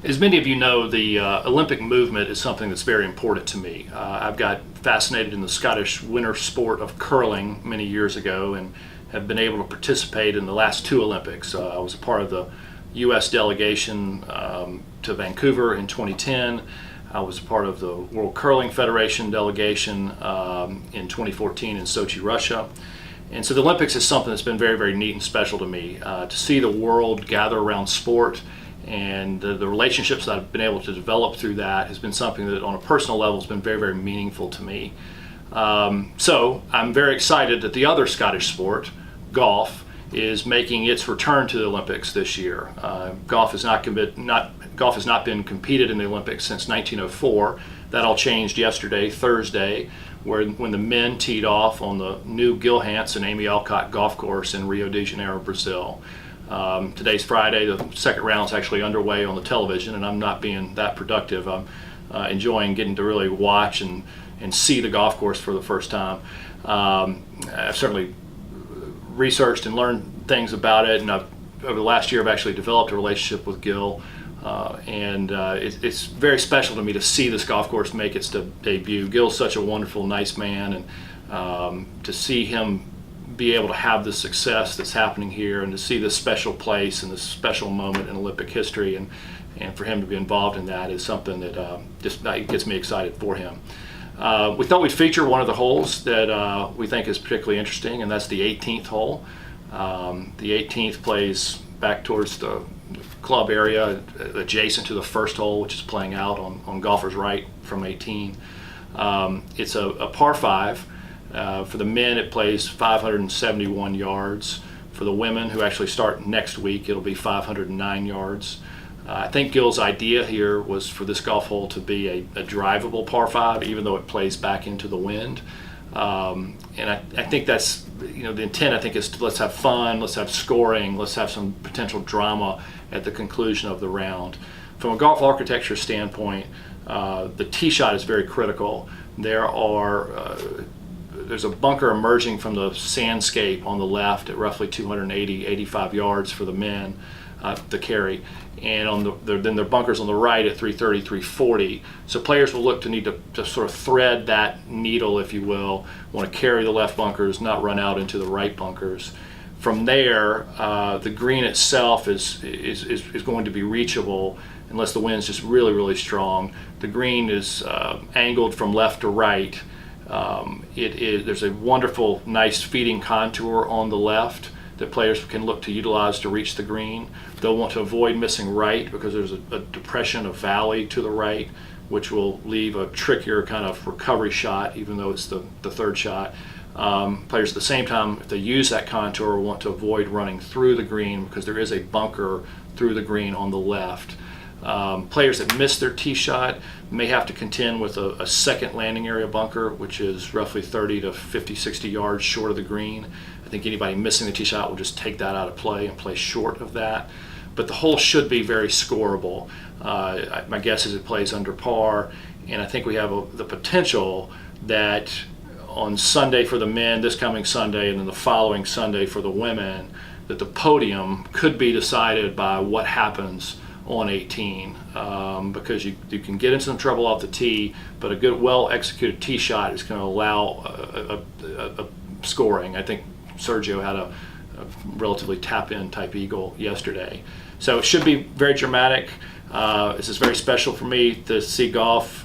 As many of you know, the Olympic movement is something that's very important to me. I've got fascinated in the Scottish winter sport of curling many years ago and have been able to participate in the last two Olympics. I was a part of the U.S. delegation to Vancouver in 2010. I was a part of the World Curling Federation delegation in 2014 in Sochi, Russia. And so the Olympics is something that's been very, very neat and special to me. To see the world gather around sport and the relationships that I've been able to develop through that has been something that on a personal level has been very, very meaningful to me. So I'm very excited that the other Scottish sport, golf, is making its return to the Olympics this year. Golf has not been competed in the Olympics since 1904. That all changed yesterday, Thursday, when the men teed off on the new Gil Hanse and Amy Alcott golf course in Rio de Janeiro, Brazil. Today's Friday. The second round is actually underway on the television, and I'm not being that productive. I'm enjoying getting to really watch and see the golf course for the first time. I've certainly researched and learned things about it, and over the last year I've actually developed a relationship with Gil, and it's very special to me to see this golf course make its debut. Gil's such a wonderful, nice man, and to see him be able to have the success that's happening here and to see this special place and this special moment in Olympic history and for him to be involved in that is something that just gets me excited for him. We thought we'd feature one of the holes that we think is particularly interesting, and that's the 18th hole. The 18th plays back towards the club area adjacent to the first hole, which is playing out on golfer's right from 18. It's a par 5. For the men, it plays 571 yards. For the women, who actually start next week, it'll be 509 yards. I think Gil's idea here was for this golf hole to be a drivable par 5, even though it plays back into the wind. And I think that's, the intent, I think, is let's have fun, let's have scoring, let's have some potential drama at the conclusion of the round. From a golf architecture standpoint, the tee shot is very critical. There's a bunker emerging from the sandscape on the left at roughly 285 yards for the men to carry, and then there are bunkers on the right at 330, 340. So players will look to need to sort of thread that needle, if you will, want to carry the left bunkers, not run out into the right bunkers. From there, the green itself is going to be reachable unless the wind's just really, really strong. The green is angled from left to right. There's a wonderful, nice feeding contour on the left that players can look to utilize to reach the green. They'll want to avoid missing right because there's a depression, a valley to the right, which will leave a trickier kind of recovery shot, even though it's the third shot. Players at the same time, if they use that contour, want to avoid running through the green because there is a bunker through the green on the left. Players that miss their tee shot may have to contend with a second landing area bunker, which is roughly 30 to 50, 60 yards short of the green. I think anybody missing the tee shot will just take that out of play and play short of that. But the hole should be very scoreable. My guess is it plays under par, and I think we have the potential that on Sunday for the men, this coming Sunday, and then the following Sunday for the women, that the podium could be decided by what happens on 18, because you can get into some trouble off the tee, but a good, well-executed tee shot is going to allow a scoring. I think Sergio had a relatively tap-in type eagle yesterday. So it should be very dramatic. This is very special for me to see golf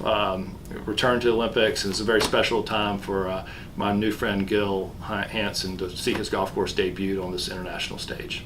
return to the Olympics. It's a very special time for my new friend Gil Hanse to see his golf course debut on this international stage.